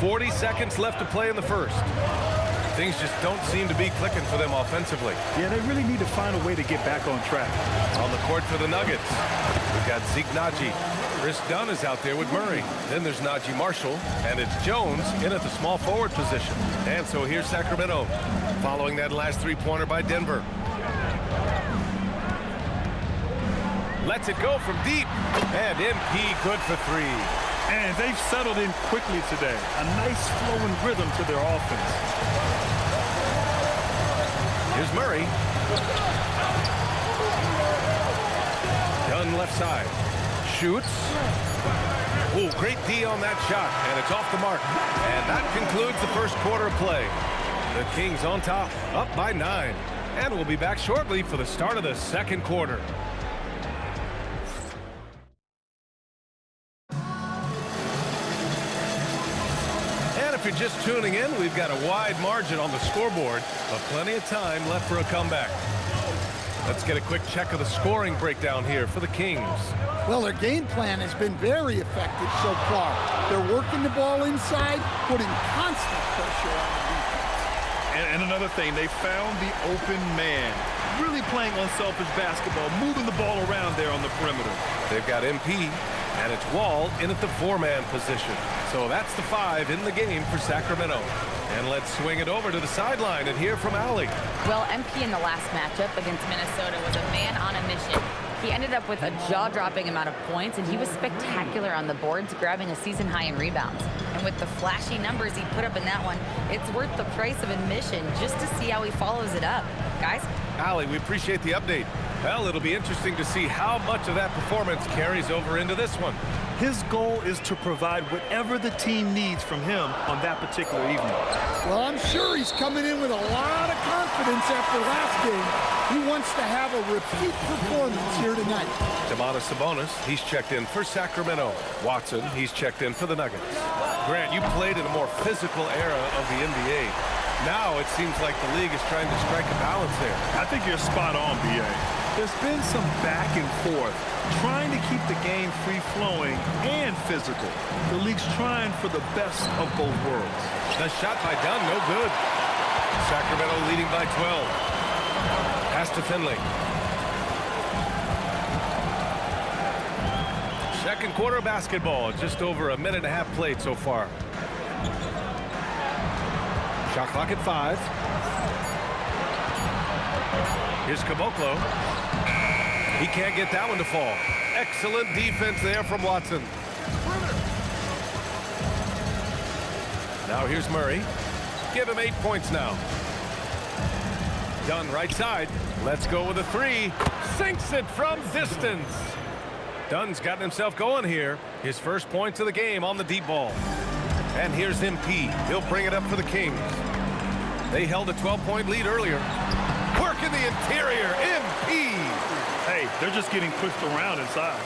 40 seconds left to play in the first. Things just don't seem to be clicking for them offensively. Yeah, they really need to find a way to get back on track. On the court for the Nuggets, we've got Zeke Naji. Chris Dunn is out there with Murray. Then there's Najee Marshall, and it's Jones in at the small forward position. And so here's Sacramento, following that last three-pointer by Denver. Lets it go from deep, and MP good for three. And they've settled in quickly today. A nice flowing rhythm to their offense. Here's Murray. Dunn left side. Shoots. Oh, great D on that shot, and it's off the mark. And that concludes the first quarter of play. The Kings on top, up by 9. And we'll be back shortly for the start of the second quarter. And if you're just tuning in, we've got a wide margin on the scoreboard, but plenty of time left for a comeback. Let's get a quick check of the scoring breakdown here for the Kings. Well, their game plan has been very effective so far. They're working the ball inside, putting constant pressure on the defense. And another thing, they found the open man. Really playing unselfish basketball, moving the ball around there on the perimeter. They've got MP, and it's Wall in at the 4-man position. So that's the 5 in the game for Sacramento. And let's swing it over to the sideline and hear from Allie. Well, MP in the last matchup against Minnesota was a man on a mission. He ended up with a jaw-dropping amount of points, and he was spectacular on the boards, grabbing a season high in rebounds. And with the flashy numbers he put up in that one, it's worth the price of admission just to see how he follows it up. Guys? Allie, we appreciate the update. Well, it'll be interesting to see how much of that performance carries over into this one. His goal is to provide whatever the team needs from him on that particular evening. Well, I'm sure he's coming in with a lot of confidence after last game. He wants to have a repeat performance here tonight. Domantas Sabonis, he's checked in for Sacramento. Watson, he's checked in for the Nuggets. Grant, you played in a more physical era of the NBA. Now it seems like the league is trying to strike a balance there. I think you're spot on, B.A. There's been some back and forth, trying to keep the game free-flowing and physical. The league's trying for the best of both worlds. The shot by Dunn, no good. Sacramento leading by 12. Pass to Finley. Second quarter basketball, just over a minute and a half played so far. Shot clock at 5. Here's Caboclo. He can't get that one to fall. Excellent defense there from Watson. Now here's Murray. Give him 8 points now. Dunn right side. Let's go with a 3. Sinks it from distance. Dunn's gotten himself going here. His first points of the game on the deep ball. And here's MP. He'll bring it up for the Kings. They held a 12-point lead earlier. Work in the interior. MP. Hey, they're just getting pushed around inside.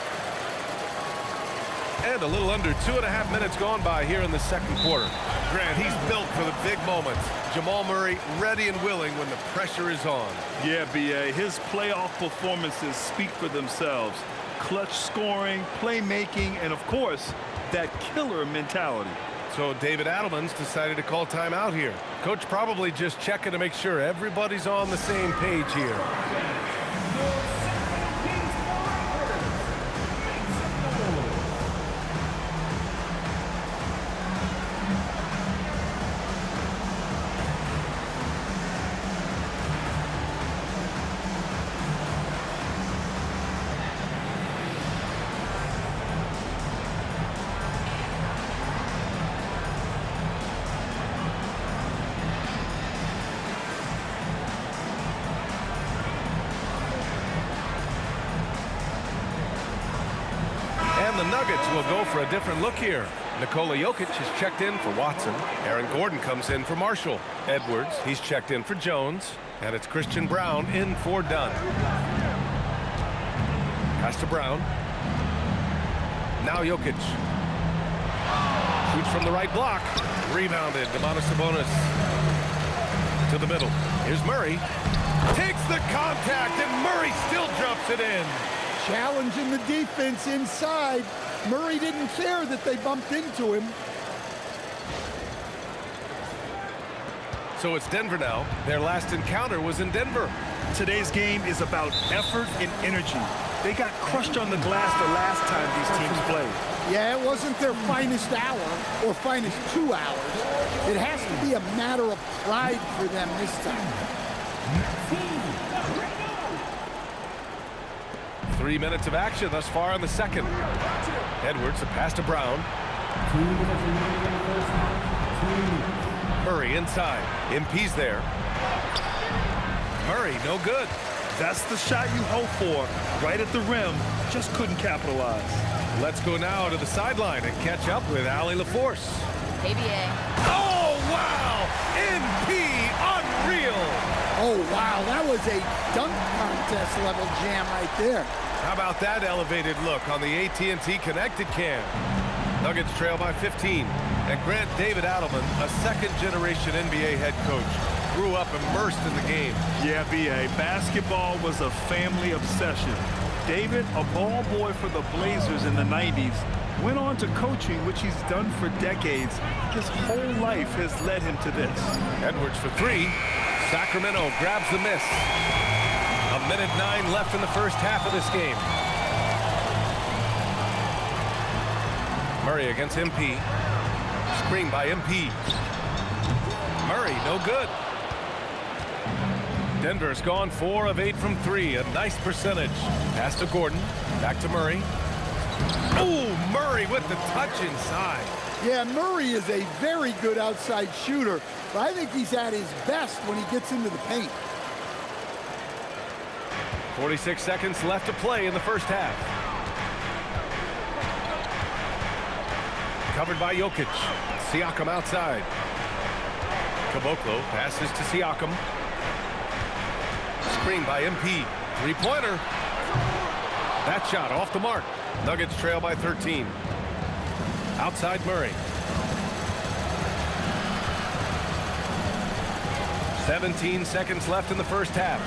And a little under 2.5 minutes gone by here in the second quarter. Grant, he's built for the big moments. Jamal Murray ready and willing when the pressure is on. Yeah, B.A., his playoff performances speak for themselves. Clutch scoring, playmaking, and of course, that killer mentality. So David Adelman's decided to call timeout here. Coach probably just checking to make sure everybody's on the same page here. The Nuggets will go for a different look here. Nikola Jokic has checked in for Watson. Aaron Gordon comes in for Marshall. Edwards, he's checked in for Jones. And it's Christian Braun in for Dunn. Pass to Brown. Now Jokic. Shoots from the right block. Rebounded. Domantas Sabonis to the middle. Here's Murray. Takes the contact, and Murray still drops it in. Challenging the defense inside. Murray didn't care that they bumped into him. So it's Denver now. Their last encounter was in Denver. Today's game is about effort and energy. They got crushed on the glass the last time these teams played. Yeah, it wasn't their finest hour or finest 2 hours. It has to be a matter of pride for them this time. 3 minutes of action thus far in the second. Edwards, a pass to Brown. Murray inside. MP's there. Murray, no good. That's the shot you hope for. Right at the rim, just couldn't capitalize. Let's go now to the sideline and catch up with Allie LaForce. ABA. Oh, wow! MP, unreal! Oh, wow, that was a dunk contest level jam right there. How about that elevated look on the AT&T Connected Cam? Nuggets trail by 15. And Grant David Adelman, a second-generation NBA head coach, grew up immersed in the game. Yeah, B.A., basketball was a family obsession. David, a ball boy for the Blazers in the 90s, went on to coaching, which he's done for decades. His whole life has led him to this. Edwards for three. Sacramento grabs the miss. 1:09 left in the first half of this game. Murray against MP. Screen by MP. Murray, no good. Denver's gone 4 of 8 from 3. A nice percentage. Pass to Gordon. Back to Murray. Oh, Murray with the touch inside. Yeah, Murray is a very good outside shooter, but I think he's at his best when he gets into the paint. 46 seconds left to play in the first half. Covered by Jokic. Siakam outside. Caboclo passes to Siakam. Screen by MP. Three-pointer. That shot off the mark. Nuggets trail by 13. Outside Murray. 17 seconds left in the first half.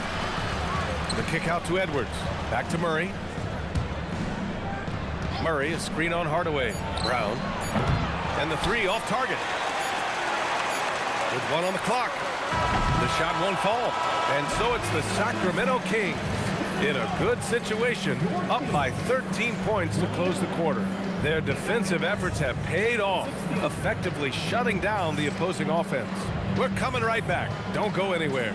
The kick out to Edwards. Back to Murray. Murray, a screen on Hardaway. Brown. And the three off target. With 1 on the clock. The shot won't fall. And so it's the Sacramento Kings in a good situation, up by 13 points to close the quarter. Their defensive efforts have paid off, effectively shutting down the opposing offense. We're coming right back. Don't go anywhere.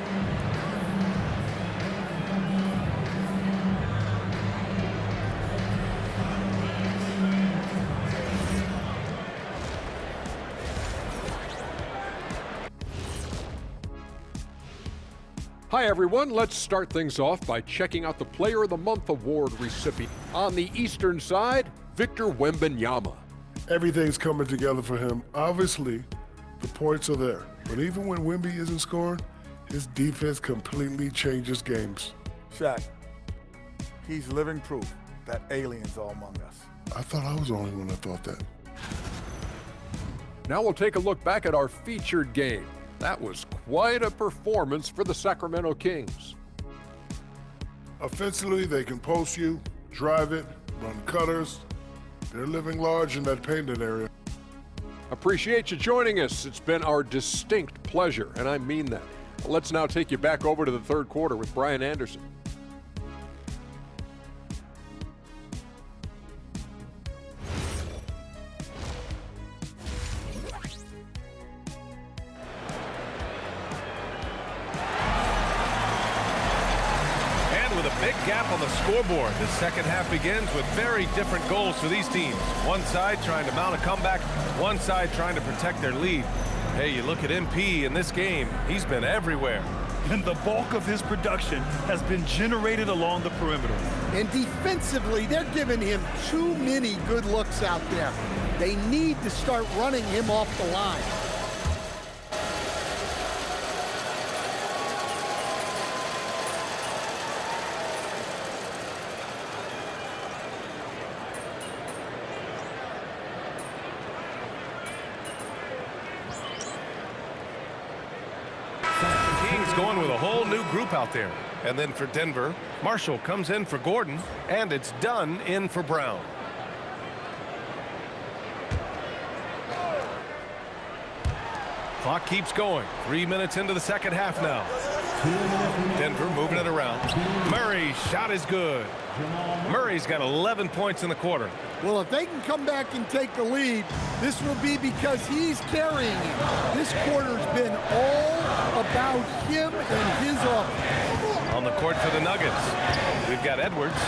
Hi everyone, let's start things off by checking out the Player of the Month award recipient. On the eastern side, Victor Wembanyama. Everything's coming together for him. Obviously, the points are there. But even when Wemby isn't scoring, his defense completely changes games. Shaq, he's living proof that aliens are among us. I thought I was the only one that thought that. Now we'll take a look back at our featured game. That was quite a performance for the Sacramento Kings. Offensively, they can post you, drive it, run cutters. They're living large in that painted area. Appreciate you joining us. It's been our distinct pleasure, and I mean that. Let's now take you back over to the third quarter with Brian Anderson. Big gap on the scoreboard. The second half begins with very different goals for these teams. One side trying to mount a comeback, one side trying to protect their lead. Hey, you look at MP in this game, he's been everywhere. And the bulk of his production has been generated along the perimeter. And defensively, they're giving him too many good looks out there. They need to start running him off the line. Going with a whole new group out there. And then for Denver, Marshall comes in for Gordon, and it's Dunn in for Brown. Clock keeps going. 3 minutes into the second half now. Denver moving it around. Murray's shot is good. Murray's got 11 points in the quarter. Well, if they can come back and take the lead, this will be because he's carrying it. This quarter's been all about him and his offense. On the court for the Nuggets, we've got Edwards,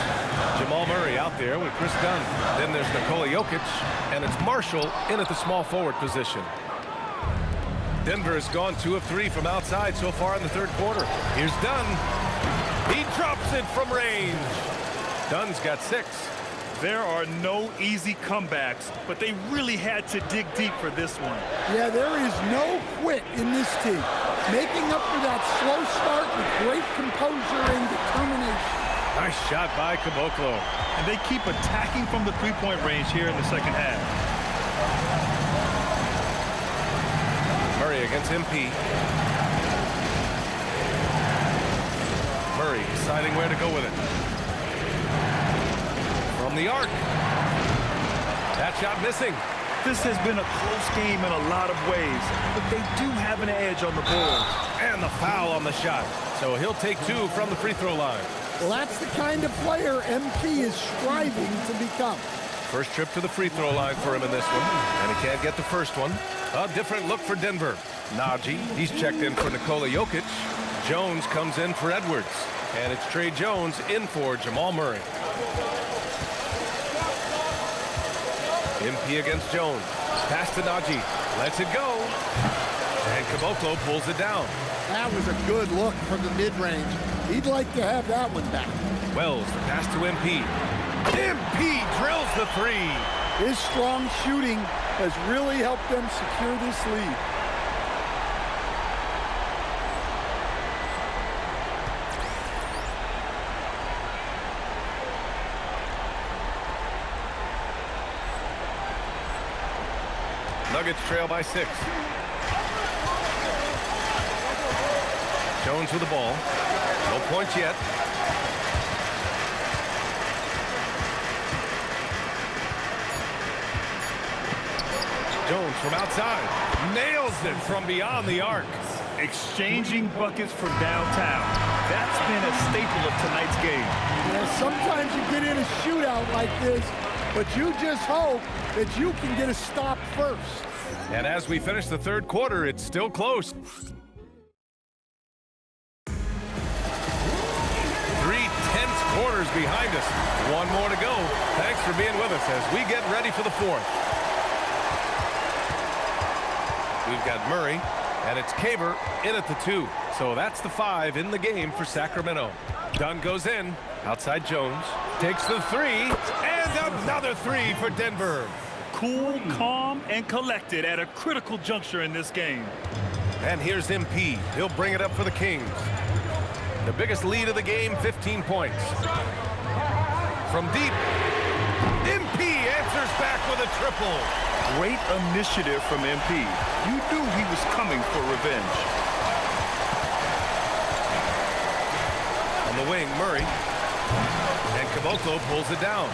Jamal Murray out there with Chris Dunn. Then there's Nikola Jokic, and it's Marshall in at the small forward position. Denver has gone 2 of 3 from outside so far in the third quarter. Here's Dunn. He drops it from range. Dunn's got 6. There are no easy comebacks, but they really had to dig deep for this one. Yeah, there is no quit in this team. Making up for that slow start with great composure and determination. Nice shot by Caboclo. And they keep attacking from the three-point range here in the second half. Murray against MP. Murray deciding where to go with it. From the arc. That shot missing. This has been a close game in a lot of ways, but they do have an edge on the board. And the foul on the shot. So he'll take 2 from the free throw line. Well, that's the kind of player MP is striving to become. First trip to the free throw line for him in this one, and he can't get the first one. A different look for Denver. Najee, he's checked in for Nikola Jokic. Jones comes in for Edwards, and it's Trey Jones in for Jamal Murray. MP against Jones. Pass to Najee. Lets it go. And Caboclo pulls it down. That was a good look from the mid-range. He'd like to have that one back. Wells, the pass to MP. MP drills the 3. His strong shooting has really helped them secure this lead. Nuggets trail by 6. Jones with the ball. No points yet. Jones from outside. Nails it from beyond the arc. Exchanging buckets from downtown. That's been a staple of tonight's game. Yeah, sometimes you get in a shootout like this, but you just hope that you can get a stop first. And as we finish the third quarter, it's still close. 3 tense quarters behind us. 1 more to go. Thanks for being with us as we get ready for the 4th. We've got Murray, and it's Caver in at the 2. So that's the 5 in the game for Sacramento. Dunn goes in. Outside Jones. Takes the 3. And another 3 for Denver. Cool, calm, and collected at a critical juncture in this game. And here's MP. He'll bring it up for the Kings. The biggest lead of the game, 15 points. From deep, MP answers back with a triple. Great initiative from MP. You knew he was coming for revenge. On the wing, Murray. And Caboclo pulls it down.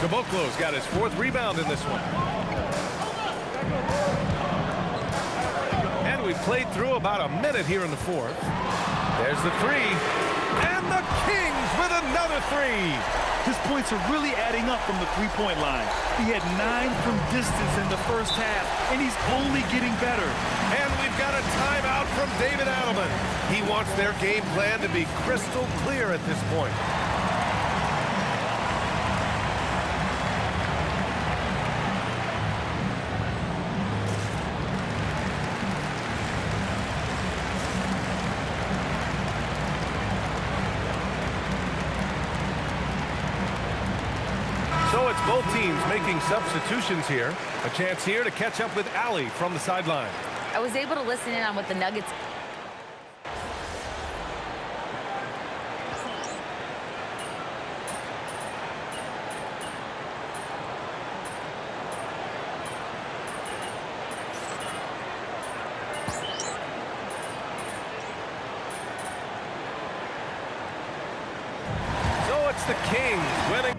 Caboclo's got his 4th rebound in this one. And we've played through about a minute here in the 4th. There's the 3. And the Kings with another 3. His points are really adding up from the three-point line. He had 9 from distance in the first half, and he's only getting better. And we've got a timeout from David Adelman. He wants their game plan to be crystal clear at this point. So it's both teams making substitutions here. A chance here to catch up with Allie from the sideline. I was able to listen in on what the Nuggets... So it's the Kings winning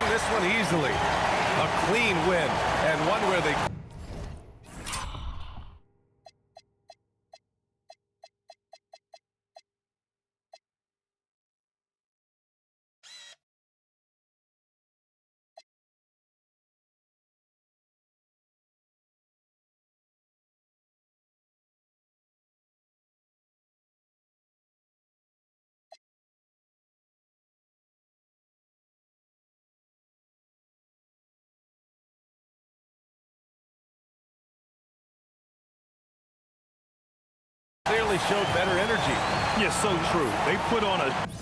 this one easily. A clean win, and one where they certainly showed better energy. Yeah, so true. They put on a